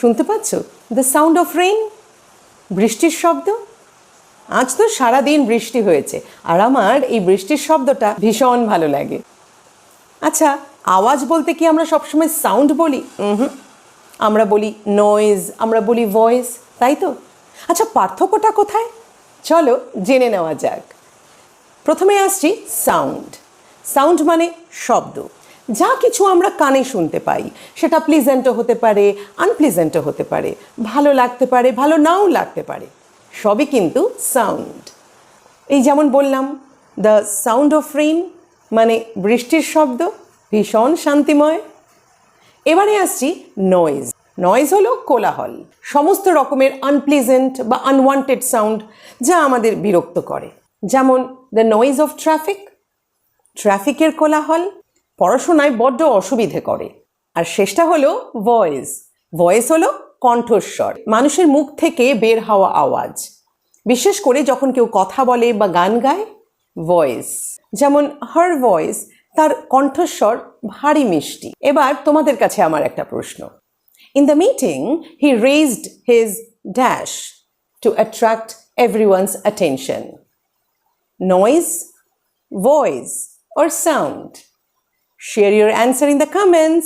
শুনতে পাচ্ছ the sound of rain, বৃষ্টির শব্দ? আজ তো সারাদিন বৃষ্টি হয়েছে আর আমার এই বৃষ্টির শব্দটা ভীষণ ভালো লাগে। আচ্ছা, আওয়াজ বলতে কি আমরা সবসময় সাউন্ড বলি? আমরা বলি নয়েজ, আমরা বলি ভয়েস, তাই তো? আচ্ছা, পার্থক্যটা কোথায়? চলো জেনে নেওয়া যাক। প্রথমে আসছি সাউন্ড। সাউন্ড মানে শব্দ, যা কিছু আমরা কানে শুনতে পাই, সেটা প্লিজেন্টও হতে পারে, আনপ্লিজেন্টও হতে পারে, ভালো লাগতে পারে, ভালো নাও লাগতে পারে, সবই কিন্তু সাউন্ড। এই যেমন বললাম দ্য সাউন্ড অফ রেইন মানে বৃষ্টির শব্দ, ভীষণ শান্তিময়। এবারে আসছি নয়েজ। নয়েজ হলো কোলাহল, সমস্ত রকমের আনপ্লিজেন্ট বা আনওয়ান্টেড সাউন্ড যা আমাদের বিরক্ত করে। যেমন দ্য নয়েজ অফ ট্রাফিক, ট্রাফিকের কোলাহল পড়াশোনায় বড্ড অসুবিধে করে। আর শেষটা হলো ভয়েস। ভয়েস হলো কণ্ঠস্বর, মানুষের মুখ থেকে বের হওয়া আওয়াজ, বিশেষ করে যখন কেউ কথা বলে বা গান গায়। ভয়েস যেমন হার ভয়েস, তার কণ্ঠস্বর ভারী মিষ্টি। এবার তোমাদের কাছে আমার একটা প্রশ্ন। In the meeting he raised his dash two attract everyone's attention. Noise, voice, or sound? Share your answer in the comments.